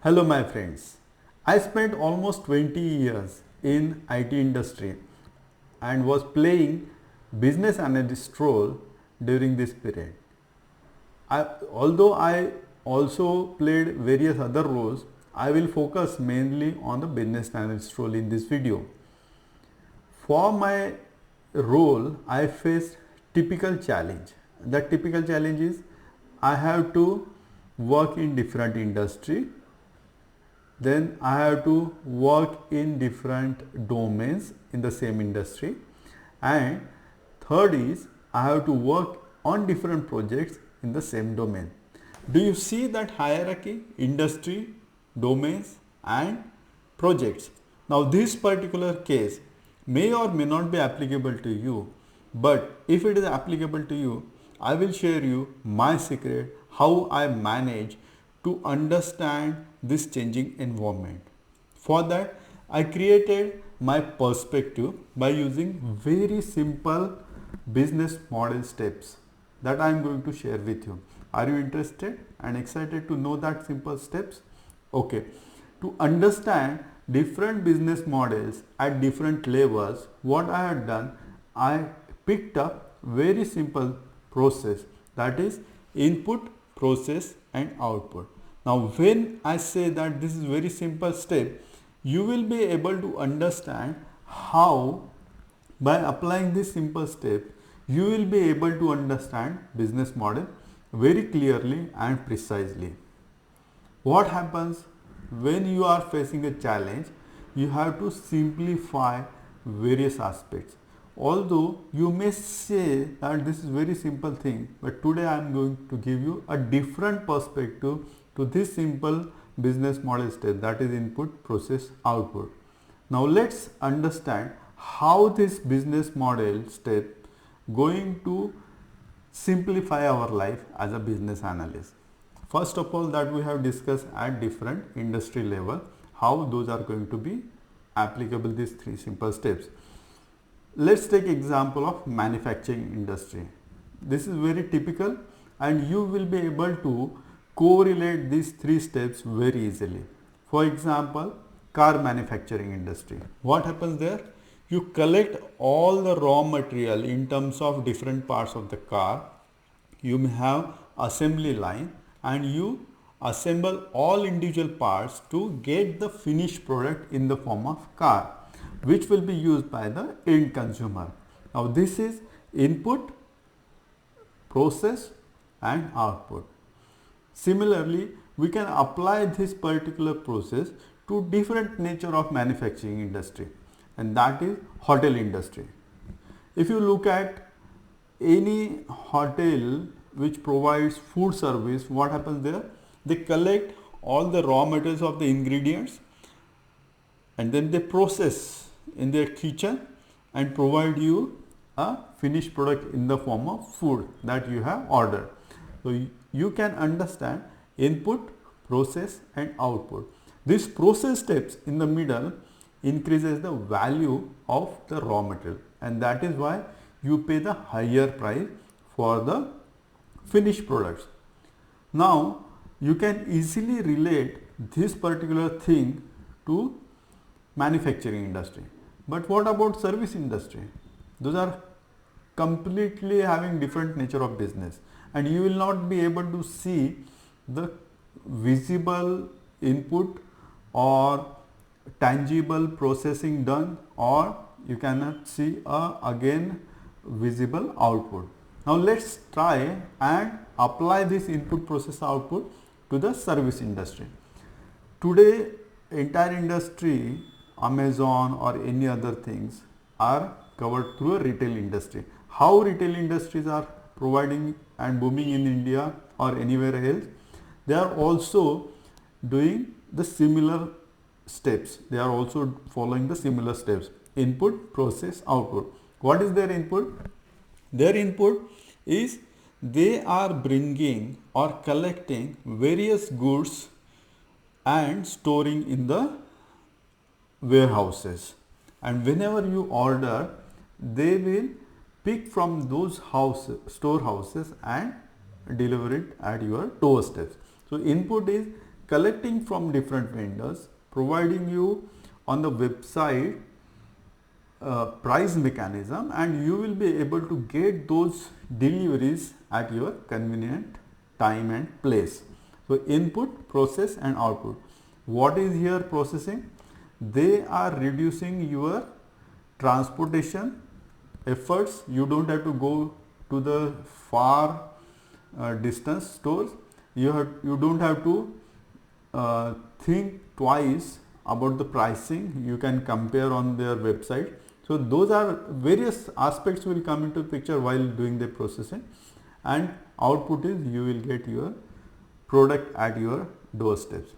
Hello my friends. I spent almost 20 years in IT industry and was playing business analyst role during this period. Although I also played various other roles, I will focus mainly on the business analyst role in this video. For my role, I faced typical challenge. The typical challenge is I have to work in different industry, then I have to work in different domains in the same industry, and third is I have to work on different projects in the same domain. Do you see that hierarchy? Industry, domains and projects. Now this particular case may or may not be applicable to you, but if it is applicable to you, I will share you my secret how I manage to understand this changing environment. For that, I created my perspective by using very simple business model steps that I am going to share with you. Are you interested and excited to know that simple steps? Okay. To understand different business models at different levels, what I have done, I picked up very simple process, that is input, process and output. Now when I say that this is very simple step, you will be able to understand how by applying this simple step you will be able to understand business model very clearly and precisely. What happens when you are facing a challenge? You have to simplify various aspects. Although you may say that this is very simple thing, but today I am going to give you a different perspective to this simple business model step, that is input, process, output. Now let's understand how this business model step going to simplify our life as a business analyst. First of all, that we have discussed at different industry level, how those are going to be applicable, these three simple steps. Let's take example of manufacturing industry. This is very typical and you will be able to correlate these three steps very easily. For example, car manufacturing industry. What happens there? You collect all the raw material in terms of different parts of the car. You may have assembly line and you assemble all individual parts to get the finished product in the form of car, which will be used by the end consumer. Now this is input, process and output. Similarly, we can apply this particular process to different nature of manufacturing industry, and that is hotel industry. If you look at any hotel which provides food service, what happens there? They collect all the raw materials of the ingredients and then they process in their kitchen and provide you a finished product in the form of food that you have ordered. So you can understand input, process and output. This process steps in the middle increases the value of the raw material, and that is why you pay the higher price for the finished products. Now you can easily relate this particular thing to manufacturing industry. But what about service industry? Those are completely having different nature of business and you will not be able to see the visible input or tangible processing done, or you cannot see again visible output. Now let's try and apply this input, process, output to the service industry. Today entire industry, Amazon or any other things, are covered through a retail industry. How retail industries are providing and booming in India or anywhere else? They are also doing the similar steps. They are also following the similar steps: input, process, output. What is their input? Their input is they are bringing or collecting various goods and storing in the warehouses, and whenever you order they will pick from those storehouses and deliver it at your doorsteps. So input is collecting from different vendors, providing you on the website price mechanism, and you will be able to get those deliveries at your convenient time and place. So input, process and output. What is here processing? They are reducing your transportation efforts. You don't have to go to the far distance stores. You don't have to think twice about the pricing. You can compare on their website. So those are various aspects will come into picture while doing the processing, and output is you will get your product at your doorsteps.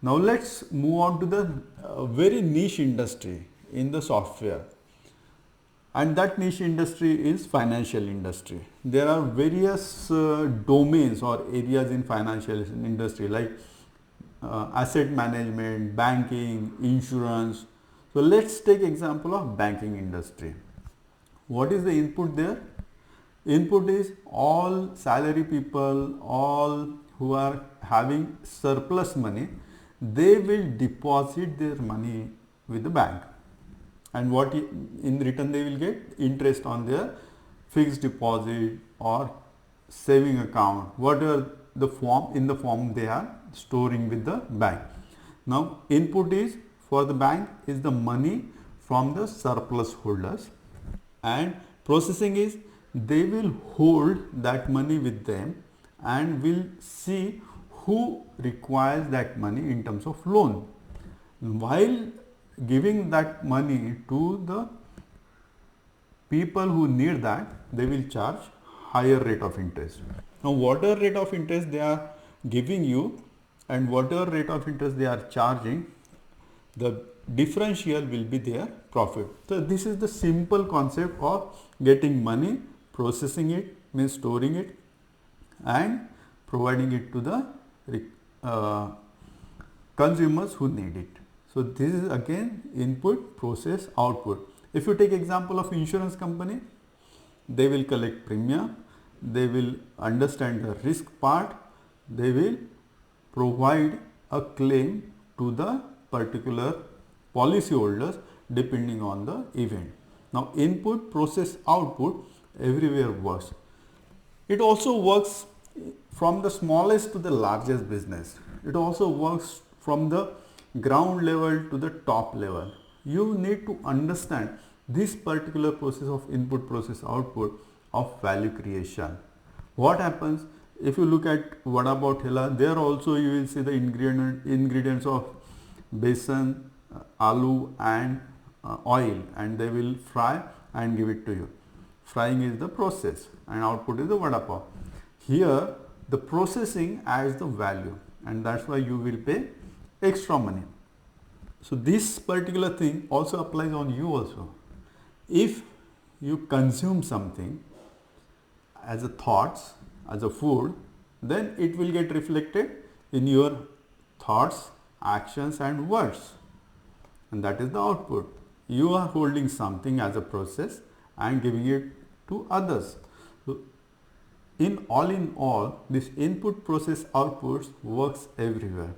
Now let's move on to the very niche industry in the software, and that niche industry is financial industry. There are various domains or areas in financial industry like asset management, banking, insurance. So let's take example of banking industry. What is the input there? Input is all salary people, all who are having surplus money, they will deposit their money with the bank, and what in return they will get interest on their fixed deposit or saving account, whatever the form, in the form they are storing with the bank. Now input is for the bank is the money from the surplus holders, and processing is they will hold that money with them and will see who requires that money in terms of loan. While giving that money to the people who need that, they will charge higher rate of interest. Now whatever rate of interest they are giving you and whatever rate of interest they are charging, the differential will be their profit. So this is the simple concept of getting money, processing it means storing it and providing it to the consumers who need it. So this is again input, process, output. If you take example of insurance company, they will collect premium, they will understand the risk part, they will provide a claim to the particular policy holders depending on the event. Now input, process, output everywhere works. It also works from the smallest to the largest business. It also works from the ground level to the top level. You need to understand this particular process of input, process, output of value creation. What happens if you look at Vada Pav Thela, there also you will see the ingredients of besan, aloo and oil, and they will fry and give it to you. Frying is the process and output is the Vada Pav. Here the processing adds the value, and that's why you will pay extra money. So this particular thing also applies on you also. If you consume something as a thoughts, as a food, then it will get reflected in your thoughts, actions and words, and that is the output. You are holding something as a process and giving it to others. So in all, this input, process, outputs works everywhere.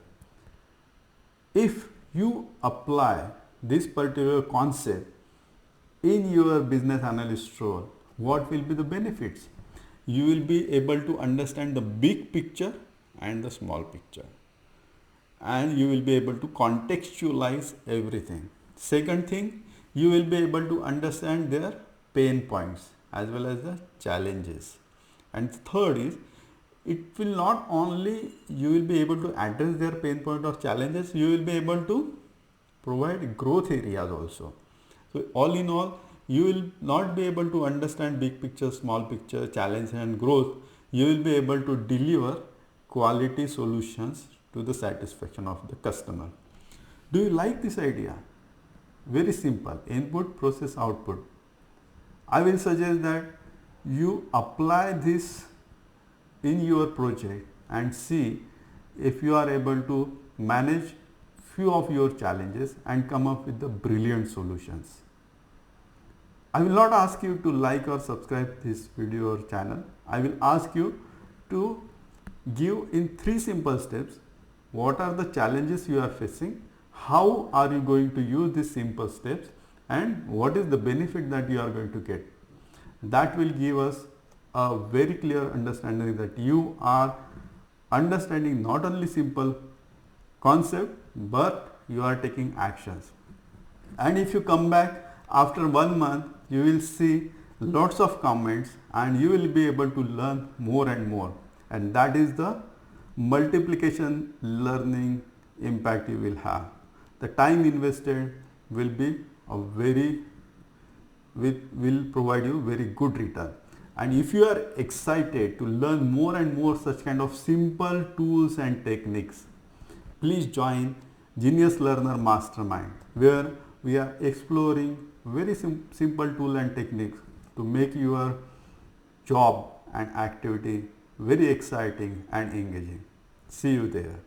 If you apply this particular concept in your business analyst role, what will be the benefits? You will be able to understand the big picture and the small picture, and you will be able to contextualize everything. Second thing, you will be able to understand their pain points as well as the challenges. And third is, it will not only you will be able to address their pain point or challenges, you will be able to provide growth areas also. So all in all, you will not be able to understand big picture, small picture, challenge and growth. You will be able to deliver quality solutions to the satisfaction of the customer. Do you like this idea? Very simple, input, process, output. I will suggest that you apply this in your project and see if you are able to manage few of your challenges and come up with the brilliant solutions. I will not ask you to like or subscribe this video or channel. I will ask you to give in 3 simple steps what are the challenges you are facing, how are you going to use these simple steps, and what is the benefit that you are going to get. That will give us a very clear understanding that you are understanding not only simple concept but you are taking actions. And if you come back after 1 month, you will see lots of comments and you will be able to learn more and more, and that is the multiplication learning impact you will have. The time invested will be a very will provide you very good return. And if you are excited to learn more and more such kind of simple tools and techniques, please join Genius Learner Mastermind, where we are exploring very simple tool and techniques to make your job and activity very exciting and engaging. See you there.